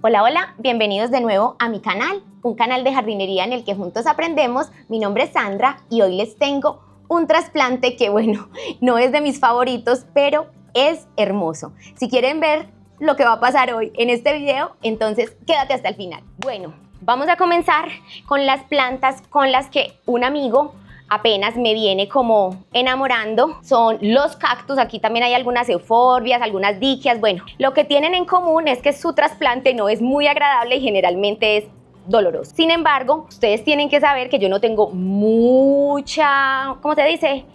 Hola, hola, bienvenidos de nuevo a mi canal, un canal de jardinería en el que juntos aprendemos. Mi nombre es Sandra y hoy les tengo un trasplante que, bueno, no es de mis favoritos, pero es hermoso. Si quieren ver lo que va a pasar hoy en este video, entonces quédate hasta el final. Bueno, vamos a comenzar con las plantas con las que un amigo apenas me viene como enamorando. Son los cactus. Aquí también hay algunas euforbias, algunas diquias. Bueno, lo que tienen en común es que su trasplante no es muy agradable y generalmente es doloroso. Sin embargo, ustedes tienen que saber que yo no tengo mucha, ¿cómo se dice?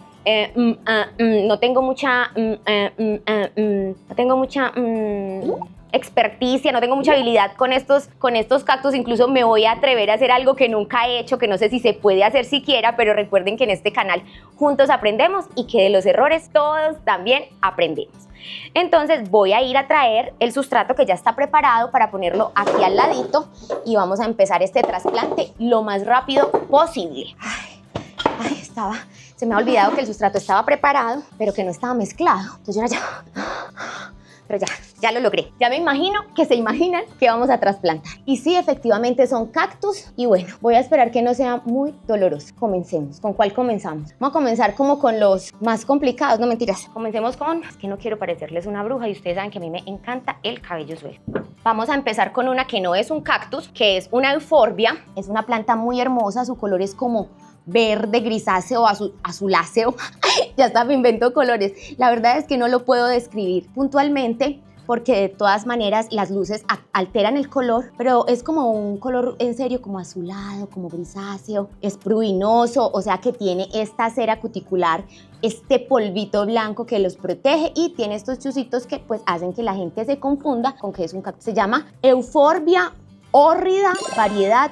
No tengo mucha experticia, no tengo mucha habilidad con estos cactus. Incluso me voy a atrever a hacer algo que nunca he hecho, que no sé si se puede hacer siquiera, pero recuerden que en este canal juntos aprendemos y que de los errores todos también aprendemos. Entonces voy a ir a traer el sustrato que ya está preparado para ponerlo aquí al ladito y vamos a empezar este trasplante lo más rápido posible. Se me ha olvidado que el sustrato estaba preparado, pero que no estaba mezclado. Entonces pero ya lo logré. Ya me imagino que se imaginan que vamos a trasplantar. Y sí, efectivamente son cactus. Y bueno, voy a esperar que no sea muy doloroso. Comencemos. ¿Con cuál comenzamos? Vamos a comenzar como con los más complicados. No, mentiras. Comencemos con... Es que no quiero parecerles una bruja y ustedes saben que a mí me encanta el cabello suelto. Vamos a empezar con una que no es un cactus, que es una euforbia. Es una planta muy hermosa. Su color es como verde, grisáceo, azuláceo. Ya hasta me invento colores. La verdad es que no lo puedo describir puntualmente porque de todas maneras las luces alteran el color, pero es como un color en serio como azulado, como grisáceo, es prurinoso, o sea que tiene esta cera cuticular, este polvito blanco que los protege y tiene estos chusitos que pues hacen que la gente se confunda con que es un cactus. Se llama Euforbia hórrida, variedad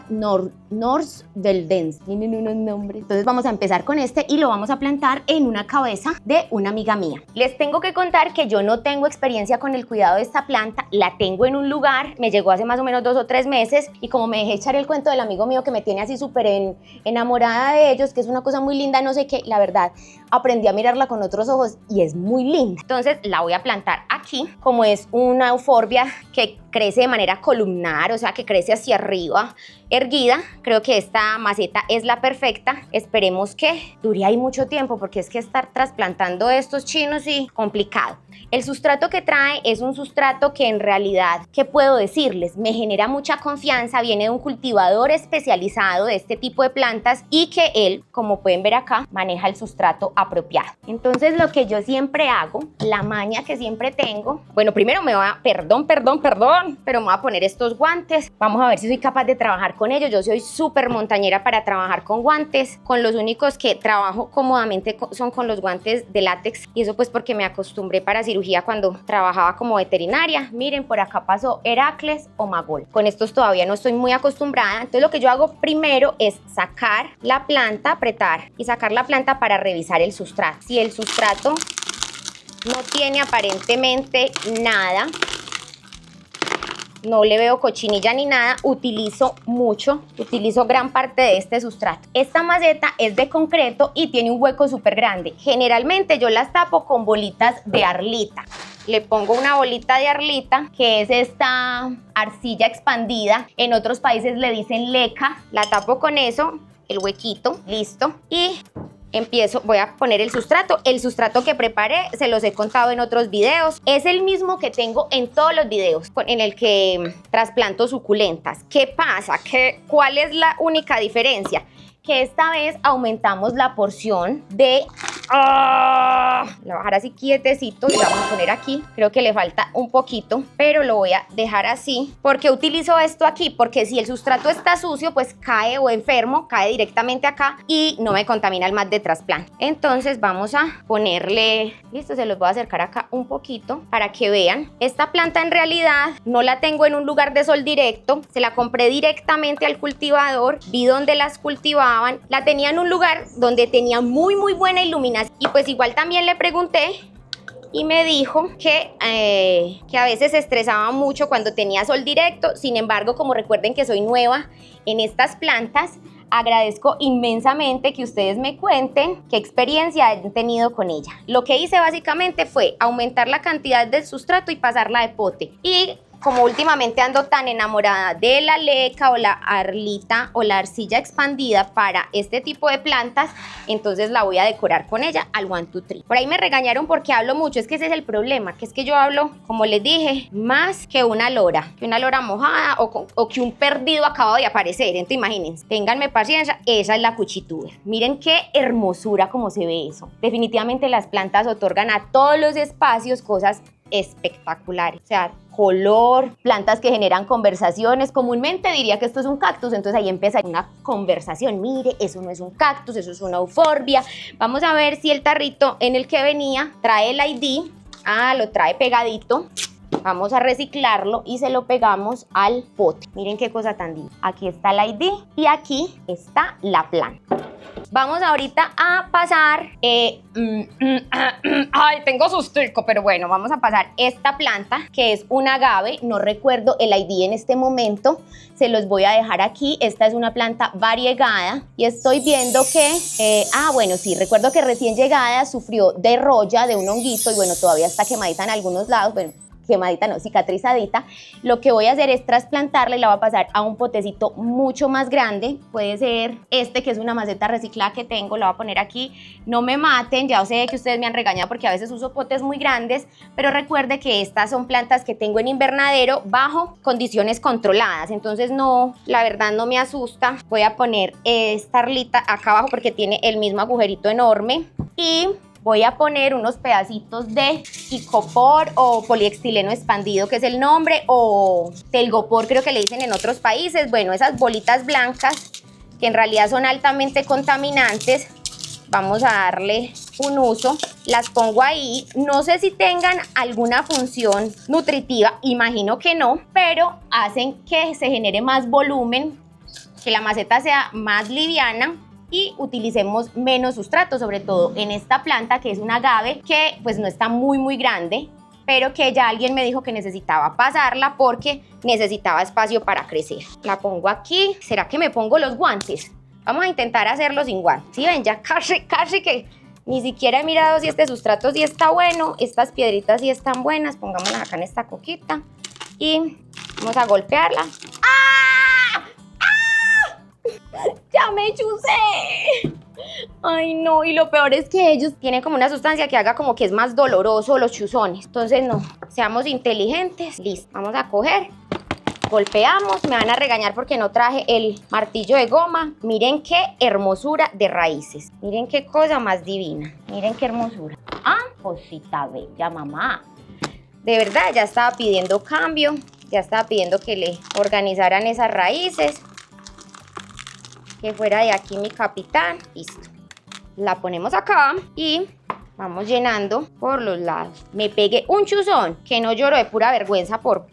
Norsveldense. Tienen unos nombres. Entonces vamos a empezar con este y lo vamos a plantar en una cabeza de una amiga mía. Les tengo que contar que yo no tengo experiencia con el cuidado de esta planta. La tengo en un lugar, me llegó hace más o menos 2 o 3 meses y como me dejé echar el cuento del amigo mío que me tiene así súper enamorada de ellos, que es una cosa muy linda, no sé qué, la verdad, aprendí a mirarla con otros ojos y es muy linda. Entonces la voy a plantar aquí. Como es una euforbia que crece de manera columnar, o sea que crece hacia arriba, erguida, creo que esta maceta es la perfecta. Esperemos que dure ahí mucho tiempo porque es que estar trasplantando estos chinos y complicado. El sustrato que trae es un sustrato que en realidad, ¿qué puedo decirles? Me genera mucha confianza, viene de un cultivador especializado de este tipo de plantas y que él, como pueden ver acá, maneja el sustrato apropiado. Entonces lo que yo siempre hago, la maña que siempre tengo, bueno, primero me voy a, perdón, pero me voy a poner estos guantes. Vamos a ver si soy capaz de trabajar con ellos. Yo soy súper montañera para trabajar con guantes. Con los únicos que trabajo cómodamente son con los guantes de látex y eso pues porque me acostumbré para cirugía cuando trabajaba como veterinaria. Miren, por acá pasó Heracles o Magol. Con estos todavía no estoy muy acostumbrada. Entonces lo que yo hago primero es sacar la planta, apretar y sacar la planta para revisar el sustrato. Si el sustrato no tiene aparentemente nada, no le veo cochinilla ni nada, utilizo gran parte de este sustrato. Esta maceta es de concreto y tiene un hueco súper grande. Generalmente yo las tapo con bolitas de arlita. Le pongo una bolita de arlita, que es esta arcilla expandida. En otros países le dicen leca. La tapo con eso, el huequito, listo. Y voy a poner el sustrato que preparé, se los he contado en otros videos, es el mismo que tengo en todos los videos en el que trasplanto suculentas. ¿Qué pasa? ¿Cuál es la única diferencia? Que esta vez aumentamos la porción de... La voy a dejar así quietecito y la vamos a poner aquí. Creo que le falta un poquito, pero lo voy a dejar así. ¿Por qué utilizo esto aquí? Porque si el sustrato está sucio, pues cae o enfermo, cae directamente acá y no me contamina el mat de trasplante. Entonces vamos a ponerle... Listo, se los voy a acercar acá un poquito para que vean. Esta planta en realidad no la tengo en un lugar de sol directo. Se la compré directamente al cultivador. Vi dónde las cultivaban. La tenía en un lugar donde tenía muy buena iluminación. Y pues igual también le pregunté y me dijo que a veces se estresaba mucho cuando tenía sol directo. Sin embargo, como recuerden que soy nueva en estas plantas, agradezco inmensamente que ustedes me cuenten qué experiencia han tenido con ella. Lo que hice básicamente fue aumentar la cantidad del sustrato y pasarla de pote. Y como últimamente ando tan enamorada de la leca o la arlita o la arcilla expandida para este tipo de plantas, entonces la voy a decorar con ella al 1, 2, 3. Por ahí me regañaron porque hablo mucho, es que ese es el problema, que es que yo hablo, como les dije, más que una lora mojada o que un perdido acaba de aparecer. Entonces imagínense, ténganme paciencia, esa es la cuchituber. Miren qué hermosura como se ve eso. Definitivamente las plantas otorgan a todos los espacios cosas espectaculares, o sea, color, plantas que generan conversaciones. Comúnmente diría que esto es un cactus, entonces ahí empieza una conversación. Mire, eso no es un cactus, eso es una euforbia. Vamos a ver si el tarrito en el que venía trae el ID. Lo trae pegadito. Vamos a reciclarlo y se lo pegamos al pote. Miren qué cosa tan linda. Aquí está el ID y aquí está la planta. Vamos ahorita a pasar, ay, tengo sustico, pero bueno, vamos a pasar esta planta que es un agave, no recuerdo el ID en este momento, se los voy a dejar aquí. Esta es una planta variegada y estoy viendo que, bueno, sí, recuerdo que recién llegada sufrió de roya, de un honguito y bueno, todavía está quemadita en algunos lados, bueno, quemadita no, cicatrizadita. Lo que voy a hacer es trasplantarla y la voy a pasar a un potecito mucho más grande. Puede ser este, que es una maceta reciclada que tengo, la voy a poner aquí. No me maten, ya sé que ustedes me han regañado porque a veces uso potes muy grandes, pero recuerde que estas son plantas que tengo en invernadero bajo condiciones controladas, entonces no, la verdad no me asusta. Voy a poner esta arlita acá abajo porque tiene el mismo agujerito enorme y voy a poner unos pedacitos de icopor o poliestileno expandido, que es el nombre, o telgopor creo que le dicen en otros países. Bueno, esas bolitas blancas que en realidad son altamente contaminantes, vamos a darle un uso. Las pongo ahí, no sé si tengan alguna función nutritiva, imagino que no, pero hacen que se genere más volumen, que la maceta sea más liviana y utilicemos menos sustrato, sobre todo en esta planta que es un agave que pues no está muy grande, pero que ya alguien me dijo que necesitaba pasarla porque necesitaba espacio para crecer. La pongo aquí. ¿Será que me pongo los guantes? Vamos a intentar hacerlo sin guantes. ¿Sí ven? Ya casi que ni siquiera he mirado si este sustrato sí está bueno, estas piedritas sí están buenas. Pongámoslas acá en esta coquita y vamos a golpearla. ¡Ya me chusé! Ay, no, y lo peor es que ellos tienen como una sustancia que haga como que es más doloroso los chuzones. Entonces, no, seamos inteligentes. Listo, vamos a coger, golpeamos. Me van a regañar porque no traje el martillo de goma. Miren qué hermosura de raíces. Miren qué cosa más divina. Miren qué hermosura. Cosita bella, mamá. De verdad, ya estaba pidiendo cambio. Ya estaba pidiendo que le organizaran esas raíces. Que fuera de aquí mi capitán. Listo. La ponemos acá y vamos llenando por los lados. Me pegué un chuzón que no lloro de pura vergüenza por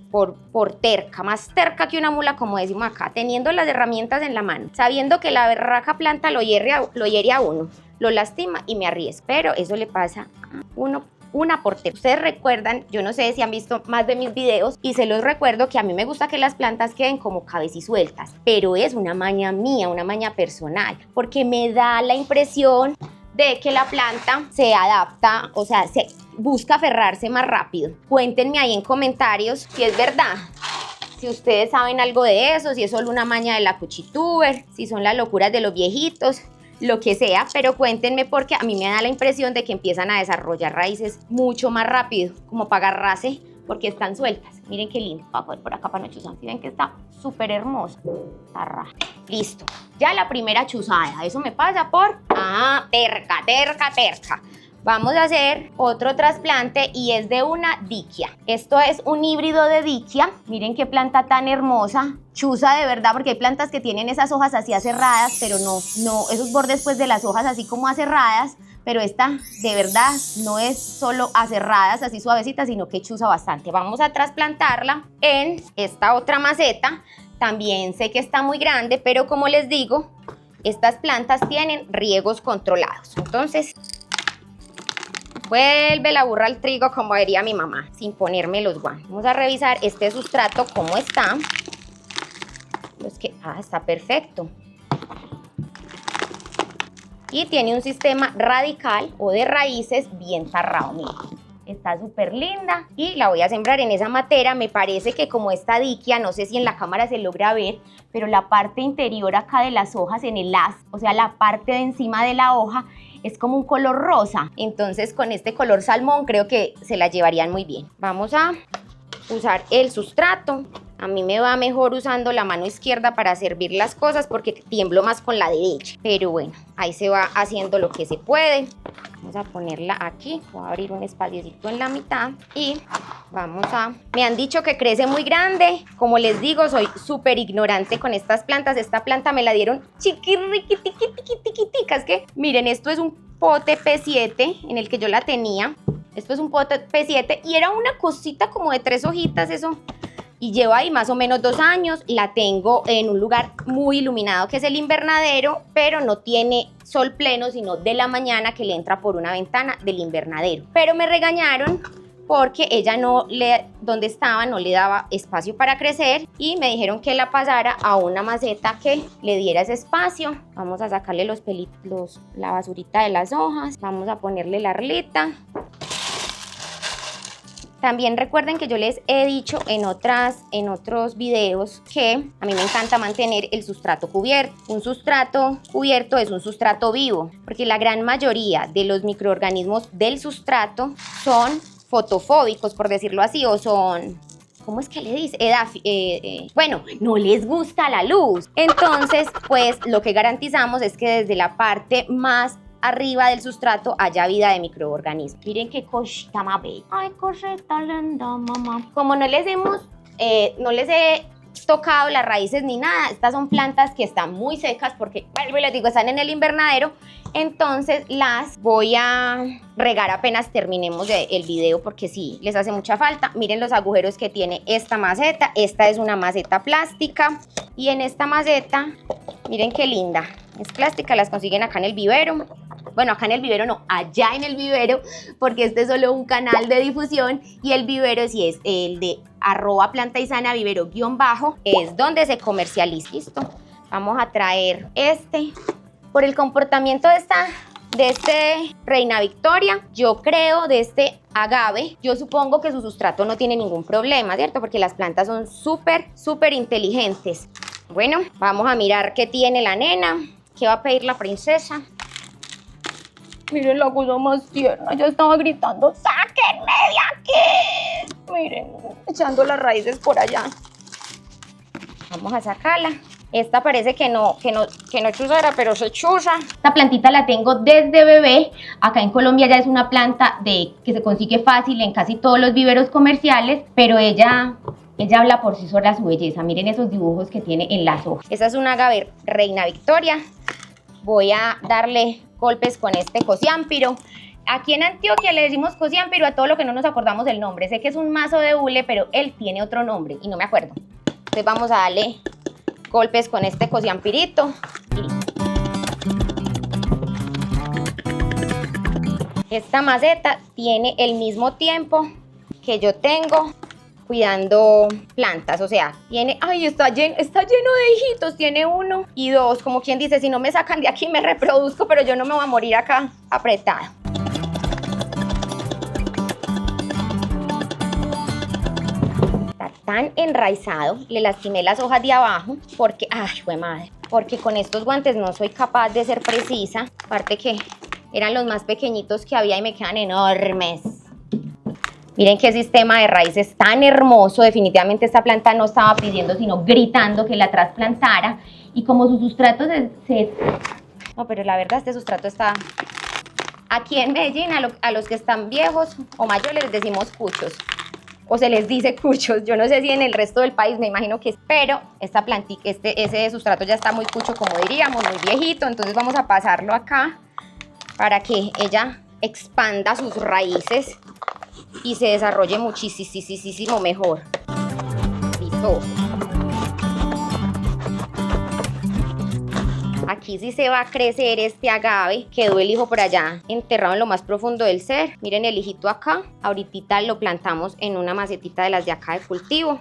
terca, más terca que una mula, como decimos acá, teniendo las herramientas en la mano, sabiendo que la berraca planta lo hiere a uno, lo lastima y me arriesgo. Pero eso le pasa a uno. Una por terca. Ustedes recuerdan, yo no sé si han visto más de mis videos y se los recuerdo que a mí me gusta que las plantas queden como cabecisueltas, pero es una maña mía, una maña personal, porque me da la impresión de que la planta se adapta, o sea, se busca aferrarse más rápido. Cuéntenme ahí en comentarios si es verdad. Si ustedes saben algo de eso, si es solo una maña de la cuchituber, si son las locuras de los viejitos, lo que sea, pero cuéntenme porque a mí me da la impresión de que empiezan a desarrollar raíces mucho más rápido, como para agarrarse, porque están sueltas. Miren qué lindo. Voy a poner por acá para no chuzar. ¿Sí ven que está súper hermosa? Listo. Ya la primera chuzada. Eso me pasa por... terca. Vamos a hacer otro trasplante y es de una diquia. Esto es un híbrido de diquia. Miren qué planta tan hermosa. Chuza de verdad, porque hay plantas que tienen esas hojas así aserradas, pero no, esos bordes pues de las hojas así como aserradas. Pero esta de verdad no es solo aserradas así suavecitas, sino que chuza bastante. Vamos a trasplantarla en esta otra maceta. También sé que está muy grande, pero como les digo, estas plantas tienen riegos controlados. Entonces... vuelve la burra al trigo, como diría mi mamá, sin ponerme los guantes. Vamos a revisar este sustrato, cómo está. Está perfecto. y tiene un sistema radical o de raíces bien cerrado, miren. Está súper linda y la voy a sembrar en esa matera. Me parece que como esta diquia, no sé si en la cámara se logra ver, pero la parte interior acá de las hojas en el haz, o sea, la parte de encima de la hoja, es como un color rosa. Entonces con este color salmón creo que se la llevarían muy bien. Vamos a usar el sustrato. A mí me va mejor usando la mano izquierda para servir las cosas porque tiemblo más con la derecha. Pero bueno, ahí se va haciendo lo que se puede. Vamos a ponerla aquí. Voy a abrir un espaciocito en la mitad y vamos a... Me han dicho que crece muy grande. Como les digo, soy súper ignorante con estas plantas. Esta planta me la dieron chiquirriquitiquitica. Es que, miren, esto es un pote P7 en el que yo la tenía. Esto es un pote P7 y era una cosita como de 3 hojitas, eso. Y lleva ahí más o menos 2 años, la tengo en un lugar muy iluminado que es el invernadero, pero no tiene sol pleno, sino de la mañana que le entra por una ventana del invernadero. Pero me regañaron porque ella donde estaba no le daba espacio para crecer y me dijeron que la pasara a una maceta que le diera ese espacio. Vamos a sacarle los pelitos, la basurita de las hojas, vamos a ponerle la arleta. También recuerden que yo les he dicho en otros videos que a mí me encanta mantener el sustrato cubierto. Un sustrato cubierto es un sustrato vivo, porque la gran mayoría de los microorganismos del sustrato son fotofóbicos, por decirlo así, o son... ¿Cómo es que le dice? Bueno, no les gusta la luz. Entonces, pues lo que garantizamos es que desde la parte más arriba del sustrato haya vida de microorganismos. Miren qué cosita más bella. Ay, cosita linda, mamá. Como no les he tocado las raíces ni nada, estas son plantas que están muy secas porque, vuelvo y les digo, están en el invernadero. Entonces las voy a regar apenas terminemos el video porque sí, les hace mucha falta. Miren los agujeros que tiene esta maceta. Esta es una maceta plástica y en esta maceta, miren qué linda. Es plástica, las consiguen acá en el vivero. Bueno, acá en el vivero no, allá en el vivero, porque este es solo un canal de difusión y el vivero sí es el de @plantaysana vivero _ es donde se comercializa. Listo. Vamos a traer este. Por el comportamiento de este Reina Victoria, yo creo de este agave, yo supongo que su sustrato no tiene ningún problema, ¿cierto? Porque las plantas son súper inteligentes. Bueno, vamos a mirar qué tiene la nena, qué va a pedir la princesa. Miren la cosa más tierna, ya estaba gritando, ¡sáquenme de aquí! Miren, echando las raíces por allá. Vamos a sacarla. Esta parece que no chuzara, pero se chuza. Esta plantita la tengo desde bebé. Acá en Colombia ya es una planta que se consigue fácil en casi todos los viveros comerciales, pero ella habla por sí sola su belleza. Miren esos dibujos que tiene en las hojas. Esta es una agave Reina Victoria. Voy a darle golpes con este cociámpiro. Aquí en Antioquia le decimos cociámpiro a todo lo que no nos acordamos del nombre. Sé que es un mazo de hule, pero él tiene otro nombre y no me acuerdo. Entonces vamos a darle golpes con este cociampirito. Esta maceta tiene el mismo tiempo que yo tengo cuidando plantas, o sea, tiene, ay, está lleno de hijitos, tiene 1 y 2, como quien dice, si no me sacan de aquí me reproduzco, pero yo no me voy a morir acá apretada. Está tan enraizado, le lastimé las hojas de abajo, porque, ay, jue madre, porque con estos guantes no soy capaz de ser precisa, aparte que eran los más pequeñitos que había y me quedan enormes. Miren qué sistema de raíces tan hermoso. Definitivamente esta planta no estaba pidiendo, sino gritando que la trasplantara. Y como su sustrato No, pero la verdad este sustrato está... Aquí en Medellín a los que están viejos o mayores les decimos cuchos. O se les dice cuchos. Yo no sé si en el resto del país, me imagino que es. Pero esta plantita, ese sustrato ya está muy cucho, como diríamos, muy viejito. Entonces vamos a pasarlo acá para que ella expanda sus raíces y se desarrolle muchísimo mejor. Listo. Aquí sí se va a crecer este agave. Quedó el hijo por allá enterrado en lo más profundo del ser. Miren el hijito acá. Ahorita lo plantamos en una macetita de las de acá de cultivo.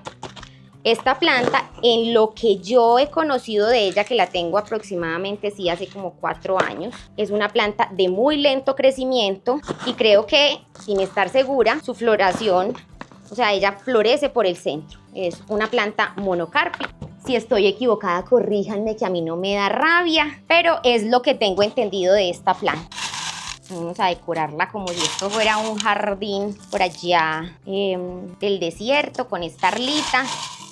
Esta planta, en lo que yo he conocido de ella, que la tengo aproximadamente, sí, hace como 4 años, es una planta de muy lento crecimiento y creo que, sin estar segura, su floración, o sea, ella florece por el centro. Es una planta monocárpica. Si estoy equivocada, corríjanme, que a mí no me da rabia, pero es lo que tengo entendido de esta planta. Vamos a decorarla como si esto fuera un jardín por allá del desierto, con esta arlita.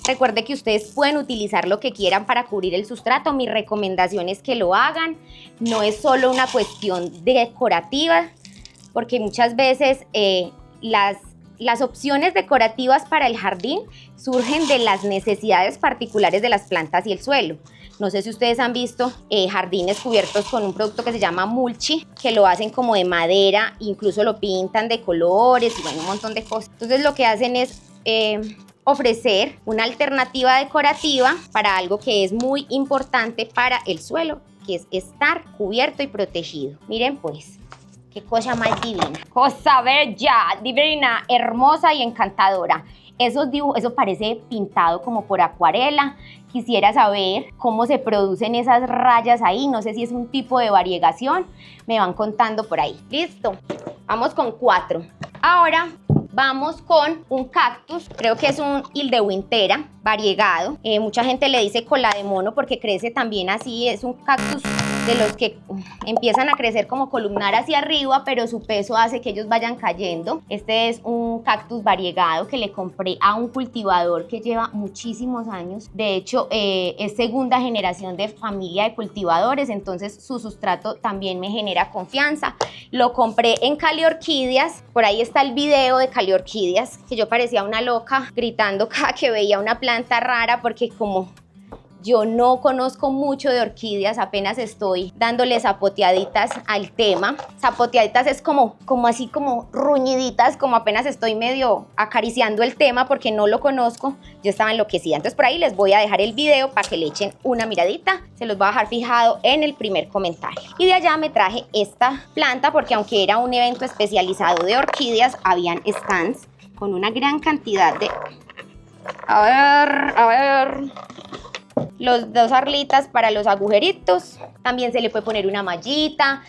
Recuerde que ustedes pueden utilizar lo que quieran para cubrir el sustrato. Mi recomendación es que lo hagan. No es solo una cuestión decorativa, porque muchas veces las opciones decorativas para el jardín surgen de las necesidades particulares de las plantas y el suelo. No sé si ustedes han visto jardines cubiertos con un producto que se llama mulchi, que lo hacen como de madera, incluso lo pintan de colores y bueno, un montón de cosas. Entonces lo que hacen es ofrecer una alternativa decorativa para algo que es muy importante para el suelo, que es estar cubierto y protegido. Miren pues. Qué cosa más divina. Cosa bella, divina, hermosa y encantadora. Esos dibujos, eso parece pintado como por acuarela. Quisiera saber cómo se producen esas rayas ahí. No sé si es un tipo de variegación. Me van contando por ahí. Listo. Vamos con 4. Ahora vamos con un cactus. Creo que es un hildewintera variegado. Mucha gente le dice cola de mono porque crece también así. Es un cactus de los que empiezan a crecer como columnar hacia arriba, pero su peso hace que ellos vayan cayendo. Este es un cactus variegado que le compré a un cultivador que lleva muchísimos años. De hecho, es segunda generación de familia de cultivadores, entonces su sustrato también me genera confianza. Lo compré en Cali Orquídeas. Por ahí está el video de Cali Orquídeas, que yo parecía una loca gritando cada que veía una planta rara, porque como yo no conozco mucho de orquídeas, apenas estoy dándole zapoteaditas al tema. Zapoteaditas es como así como ruñiditas, como apenas estoy medio acariciando el tema porque no lo conozco. Yo estaba enloquecida. Entonces por ahí les voy a dejar el video para que le echen una miradita. Se los voy a dejar fijado en el primer comentario. Y de allá me traje esta planta porque aunque era un evento especializado de orquídeas, habían stands con una gran cantidad de... A ver... Los 2 arlitas para los agujeritos. También se le puede poner una mallita.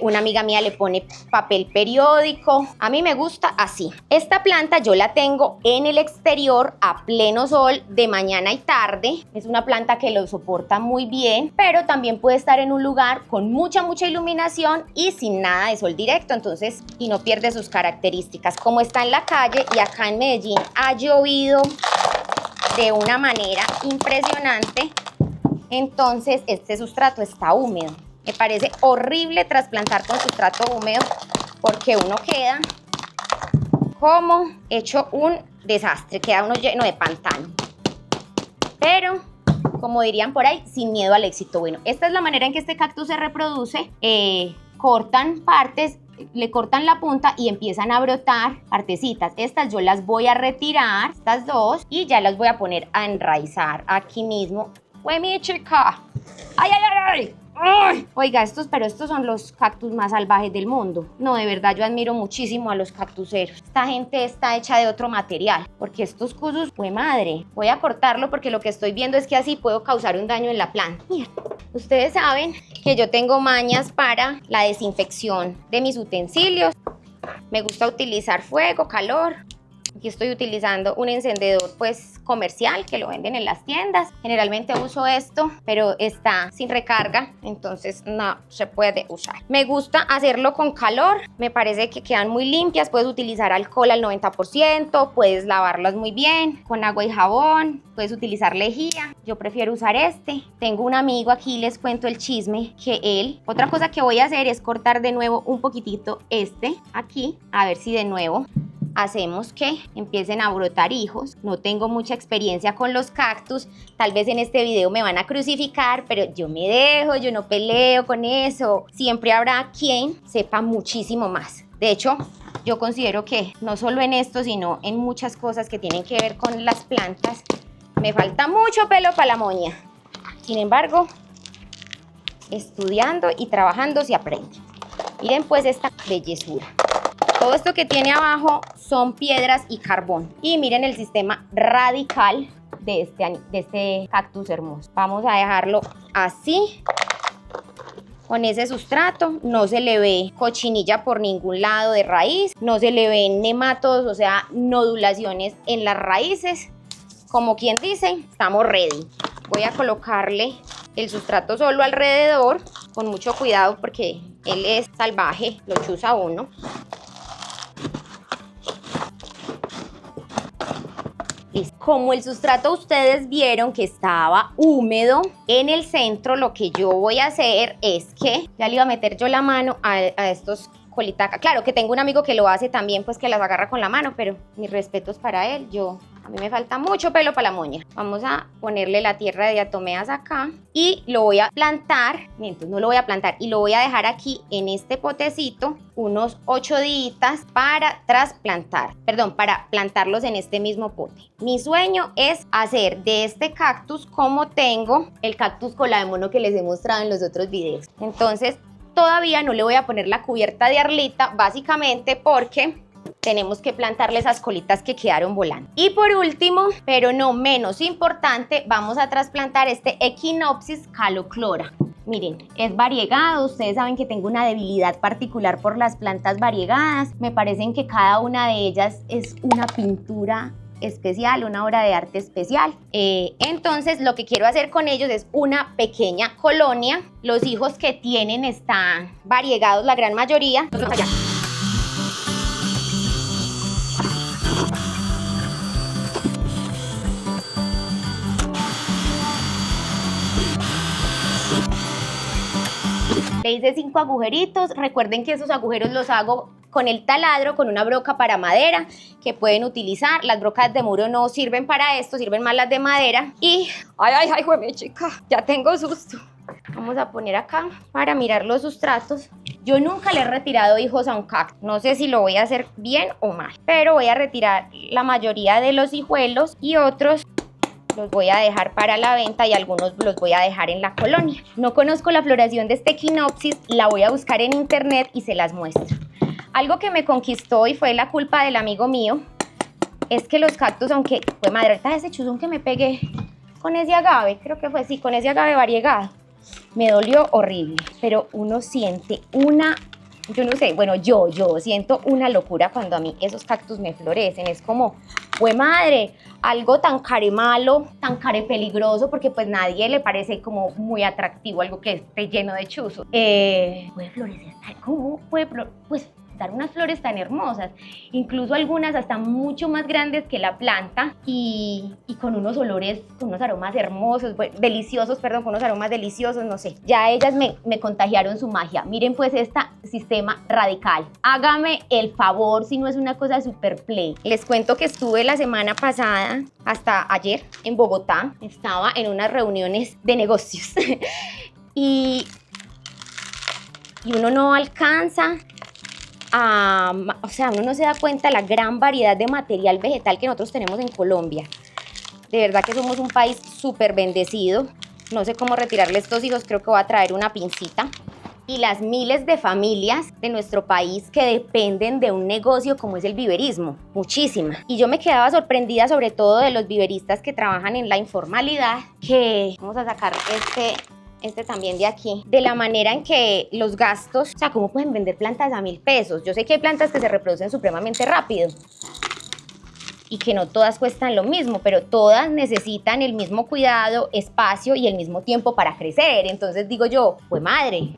Una amiga mía le pone papel periódico. A mí me gusta así. Esta planta yo la tengo en el exterior a pleno sol de mañana y tarde. Es una planta que lo soporta muy bien, pero también puede estar en un lugar con mucha iluminación y sin nada de sol directo, entonces, y no pierde sus características. Como está en la calle y acá en Medellín ha llovido de una manera impresionante, entonces este sustrato está húmedo. Me parece horrible trasplantar con sustrato húmedo porque uno queda como hecho un desastre, queda uno lleno de pantano. Pero, como dirían por ahí, sin miedo al éxito. Bueno, esta es la manera en que este cactus se reproduce. Cortan partes, le cortan la punta y empiezan a brotar partecitas. Estas yo las voy a retirar, estas 2, y ya las voy a poner a enraizar aquí mismo. ¡Uy, mi chica! ¡Ay, ay, ay, ay! ¡Ay! Oiga, estos son los cactus más salvajes del mundo. No, de verdad, yo admiro muchísimo a los cactuseros. Esta gente está hecha de otro material, porque estos cusus, ¡fue madre! Voy a cortarlo porque lo que estoy viendo es que así puedo causar un daño en la planta. Mira, ustedes saben que yo tengo mañas para la desinfección de mis utensilios. Me gusta utilizar fuego, calor. Aquí estoy utilizando un encendedor pues comercial que lo venden en las tiendas. Generalmente uso esto, pero está sin recarga, entonces no se puede usar. Me gusta hacerlo con calor, me parece que quedan muy limpias. Puedes utilizar alcohol al 90%, puedes lavarlas muy bien con agua y jabón, puedes utilizar lejía. Yo prefiero usar este. Tengo un amigo aquí, les cuento el chisme, que él, otra cosa que voy a hacer es cortar de nuevo un poquitito aquí, a ver si de nuevo hacemos que empiecen a brotar hijos. No tengo mucha experiencia con los cactus, tal vez en este video me van a crucificar, pero yo me dejo, yo no peleo con eso. Siempre habrá quien sepa muchísimo más. De hecho, yo considero que no solo en esto, sino en muchas cosas que tienen que ver con las plantas, me falta mucho pelo para la moña. Sin embargo, estudiando y trabajando se aprende. Miren pues esta bellezura. Todo esto que tiene abajo son piedras y carbón. Y miren el sistema radical de este cactus hermoso. Vamos a dejarlo así. Con ese sustrato no se le ve cochinilla por ningún lado de raíz, no se le ven nematodos, o sea, nodulaciones en las raíces. Como quien dice, estamos ready. Voy a colocarle el sustrato solo alrededor, con mucho cuidado porque él es salvaje, lo chuza uno. Como el sustrato ustedes vieron que estaba húmedo en el centro, lo que yo voy a hacer es que ya le iba a meter yo la mano a estos colitacas. Claro que tengo un amigo que lo hace también, pues que las agarra con la mano, pero mis respetos para él. A mí me falta mucho pelo para la moña. Vamos a ponerle la tierra de diatomeas acá y lo voy a plantar. Mientras no lo voy a plantar y lo voy a dejar aquí en este potecito unos 8 días para trasplantar. Perdón, para plantarlos en este mismo pote. Mi sueño es hacer de este cactus como tengo el cactus cola de mono que les he mostrado en los otros videos. Entonces, todavía no le voy a poner la cubierta de arlita, básicamente porque tenemos que plantarle esas colitas que quedaron volando. Y por último, pero no menos importante, vamos a trasplantar este Echinopsis caloclora. Miren, es variegado, ustedes saben que tengo una debilidad particular por las plantas variegadas. Me parecen que cada una de ellas es una pintura especial, una obra de arte especial. Entonces lo que quiero hacer con ellos es una pequeña colonia. Los hijos que tienen están variegados, la gran mayoría. Le hice 5 agujeritos. Recuerden que esos agujeros los hago con el taladro, con una broca para madera que pueden utilizar. Las brocas de muro no sirven para esto, sirven más las de madera. Y, ay, jueme chica, ya tengo susto. Vamos a poner acá para mirar los sustratos. Yo nunca le he retirado hijos a un cactus. No sé si lo voy a hacer bien o mal, pero voy a retirar la mayoría de los hijuelos y otros los voy a dejar para la venta y algunos los voy a dejar en la colonia. No conozco la floración de este Echinopsis, la voy a buscar en internet y se las muestro. Algo que me conquistó y fue la culpa del amigo mío es que los cactus, aunque fue madre, ahorita ese chuzón que me pegué con ese agave, creo que fue sí, con ese agave variegado, me dolió horrible, pero uno siente una, yo no sé, bueno, yo siento una locura cuando a mí esos cactus me florecen. Es como, ¡jue madre! Algo tan caremalo, tan carepeligroso, porque pues nadie le parece como muy atractivo algo que esté lleno de chuzos. Puede florecer, ¿cómo puede pues dar unas flores tan hermosas? Incluso algunas hasta mucho más grandes que la planta y con unos olores, con unos aromas hermosos, deliciosos, perdón, con unos aromas deliciosos, no sé. Ya ellas me contagiaron su magia. Miren pues este sistema radical. Hágame el favor si no es una cosa super play. Les cuento que estuve la semana pasada, hasta ayer, en Bogotá. Estaba en unas reuniones de negocios y uno no alcanza o sea, uno no se da cuenta de la gran variedad de material vegetal que nosotros tenemos en Colombia. De verdad que somos un país súper bendecido. No sé cómo retirarle estos hijos, creo que voy a traer una pincita. Y las miles de familias de nuestro país que dependen de un negocio como es el viverismo, muchísimas. Y yo me quedaba sorprendida sobre todo de los viveristas que trabajan en la informalidad, que vamos a sacar este también de aquí, de la manera en que los gastos, o sea, cómo pueden vender plantas a 1.000 pesos. Yo sé que hay plantas que se reproducen supremamente rápido y que no todas cuestan lo mismo, pero todas necesitan el mismo cuidado, espacio y el mismo tiempo para crecer. Entonces digo yo, pues madre,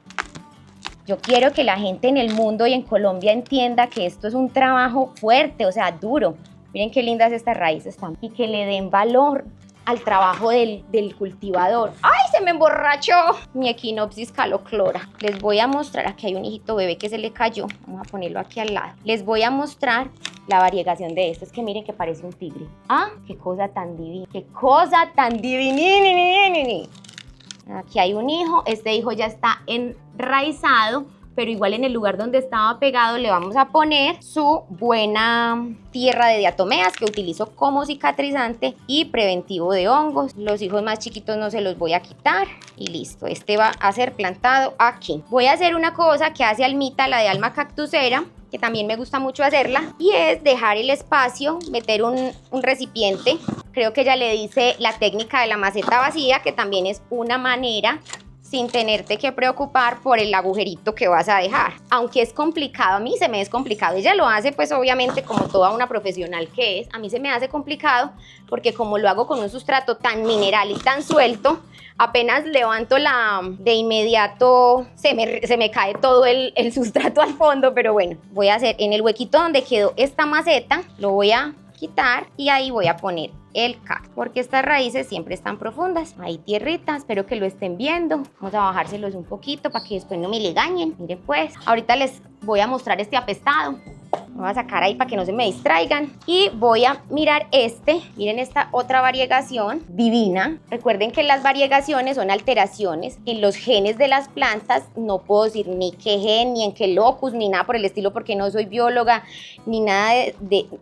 yo quiero que la gente en el mundo y en Colombia entienda que esto es un trabajo fuerte, o sea, duro. Miren qué lindas estas raíces están y que le den valor al trabajo del cultivador. ¡Ay, se me emborrachó mi Echinopsis caloclora! Les voy a mostrar, aquí hay un hijito bebé que se le cayó, vamos a ponerlo aquí al lado. Les voy a mostrar la variegación de esto, es que miren que parece un tigre. ¡Ah, qué cosa tan divina! ¡Qué cosa tan divina! Aquí hay un hijo, este hijo ya está enraizado, pero igual en el lugar donde estaba pegado le vamos a poner su buena tierra de diatomeas que utilizo como cicatrizante y preventivo de hongos. Los hijos más chiquitos no se los voy a quitar y listo, este va a ser plantado aquí. Voy a hacer una cosa que hace Almita, la de Alma Cactusera, que también me gusta mucho hacerla, y es dejar el espacio, meter un recipiente. Creo que ella le dice la técnica de la maceta vacía, que también es una manera sin tenerte que preocupar por el agujerito que vas a dejar. Aunque es complicado, a mí se me es complicado. Ella lo hace pues obviamente como toda una profesional que es. A mí se me hace complicado porque como lo hago con un sustrato tan mineral y tan suelto, apenas levanto de inmediato se me cae todo el sustrato al fondo. Pero bueno, voy a hacer en el huequito donde quedó esta maceta, lo voy a quitar y ahí voy a poner el cactus, porque estas raíces siempre están profundas. Ahí tierrita, espero que lo estén viendo. Vamos a bajárselos un poquito para que después no me le gañen. Miren pues, ahorita les voy a mostrar este apestado. Lo voy a sacar ahí para que no se me distraigan. Y voy a mirar miren esta otra variegación divina. Recuerden que las variegaciones son alteraciones en los genes de las plantas. No puedo decir ni qué gen, ni en qué locus, ni nada por el estilo, porque no soy bióloga, ni nada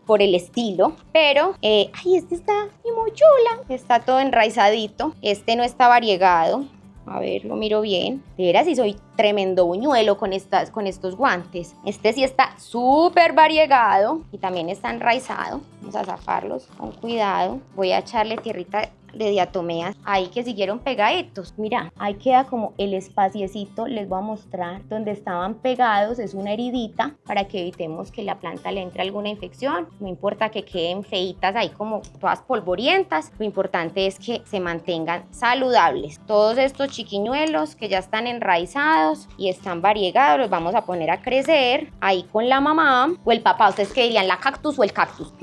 por el estilo. Pero, ay, este está muy chula. Está todo enraizadito. Este no está variegado. A ver, lo miro bien. De veras, sí soy tremendo buñuelo con estos guantes. Este sí está súper variegado y también está enraizado. Vamos a zafarlos con cuidado. Voy a echarle tierrita de diatomeas ahí que siguieron pegaditos. Mira, ahí queda como el espaciecito. Les voy a mostrar donde estaban pegados. Es una heridita para que evitemos que la planta le entre alguna infección. No importa que queden feitas ahí como todas polvorientas. Lo importante es que se mantengan saludables. Todos estos chiquiñuelos que ya están enraizados y están variegados los vamos a poner a crecer ahí con la mamá o el papá. ¿Ustedes qué dirían? ¿La cactus o el cactus?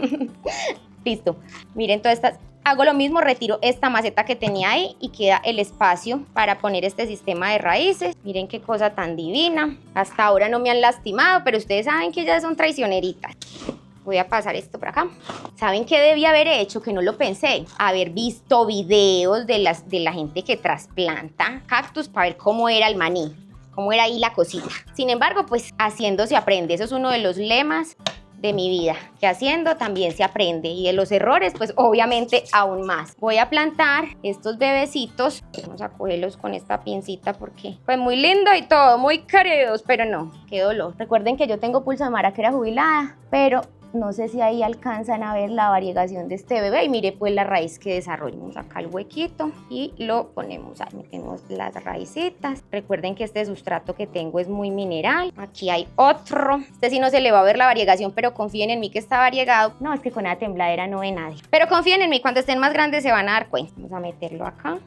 Listo. Miren todas estas. Hago lo mismo, retiro esta maceta que tenía ahí y queda el espacio para poner este sistema de raíces. Miren qué cosa tan divina. Hasta ahora no me han lastimado, pero ustedes saben que ellas son traicioneritas. Voy a pasar esto por acá. ¿Saben qué debí haber hecho? Que no lo pensé. Haber visto videos de la gente que trasplanta cactus para ver cómo era el maní, cómo era ahí la cosita. Sin embargo, pues haciendo se aprende. Eso es uno de los lemas de mi vida, que haciendo también se aprende, y de los errores pues obviamente aún más. Voy a plantar estos bebecitos, vamos a cogerlos con esta pincita porque fue muy lindo y todo, muy queridos, pero no, qué dolor. Recuerden que yo tengo pulso de maraquera jubilada, pero no sé si ahí alcanzan a ver la variegación de este bebé y mire pues la raíz que desarrollamos acá el huequito y lo ponemos ahí, metemos las raícitas. Recuerden que este sustrato que tengo es muy mineral. Aquí hay otro, este sí no se le va a ver la variegación, pero confíen en mí que está variegado. No, es que con la tembladera no ve nadie, pero confíen en mí, cuando estén más grandes se van a dar cuenta. Vamos a meterlo acá,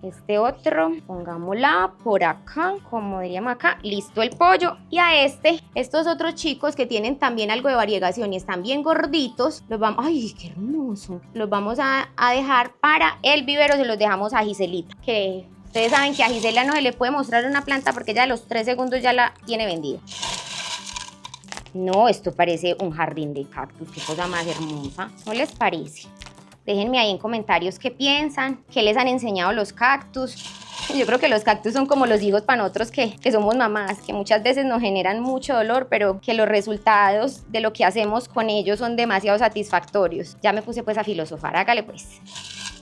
este otro, pongámosla por acá, como diríamos acá, listo el pollo. Y a estos otros chicos que tienen también algo de variegación y están bien gorditos, los vamos, ay, qué hermoso, los vamos a dejar para el vivero. Se los dejamos a Giselita, que ustedes saben que a Gisela no se le puede mostrar una planta porque ella a los 3 segundos ya la tiene vendida. No, esto parece un jardín de cactus, qué cosa más hermosa, ¿no les parece? Déjenme ahí en comentarios qué piensan, qué les han enseñado los cactus. Yo creo que los cactus son como los hijos para nosotros que somos mamás, que muchas veces nos generan mucho dolor, pero que los resultados de lo que hacemos con ellos son demasiado satisfactorios. Ya me puse pues a filosofar, hágale pues.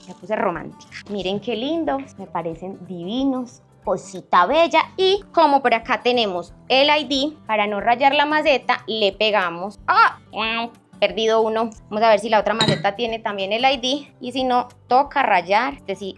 Me puse romántica. Miren qué lindos, me parecen divinos. Cosita bella. Y como por acá tenemos el ID, para no rayar la maceta, le pegamos. ¡Ah! Perdido uno. Vamos a ver si la otra maceta tiene también el ID. Y si no, toca rayar. Este sí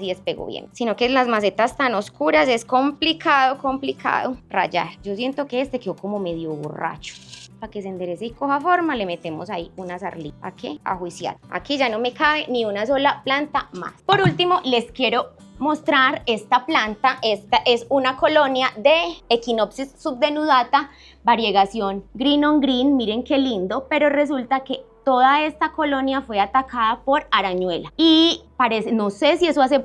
despegó bien. Sino que en las macetas tan oscuras es complicado rayar. Yo siento que este quedó como medio borracho. Para que se enderece y coja forma, le metemos ahí una sarlita. ¿A qué? A juiciar. Aquí ya no me cabe ni una sola planta más. Por último, les quiero mostrar esta planta. Esta es una colonia de Echinopsis subdenudata, variegación green on green. Miren qué lindo, pero resulta que toda esta colonia fue atacada por arañuela y parece, no sé si eso hace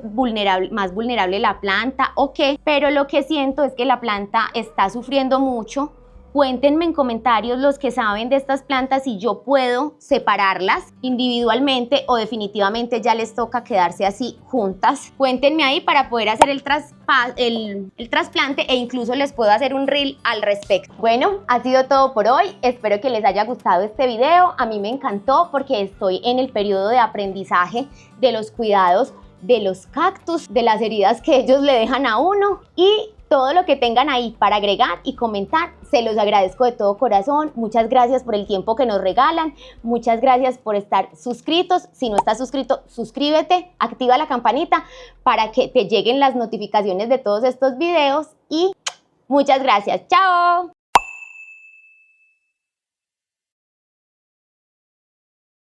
más vulnerable la planta o qué, pero lo que siento es que la planta está sufriendo mucho. Cuéntenme en comentarios los que saben de estas plantas si yo puedo separarlas individualmente o definitivamente ya les toca quedarse así juntas. Cuéntenme ahí para poder hacer el trasplante e incluso les puedo hacer un reel al respecto. Bueno, ha sido todo por hoy. Espero que les haya gustado este video. A mí me encantó porque estoy en el periodo de aprendizaje de los cuidados de los cactus, de las heridas que ellos le dejan a uno y todo lo que tengan ahí para agregar y comentar, se los agradezco de todo corazón. Muchas gracias por el tiempo que nos regalan. Muchas gracias por estar suscritos. Si no estás suscrito, suscríbete, activa la campanita para que te lleguen las notificaciones de todos estos videos y muchas gracias. ¡Chao!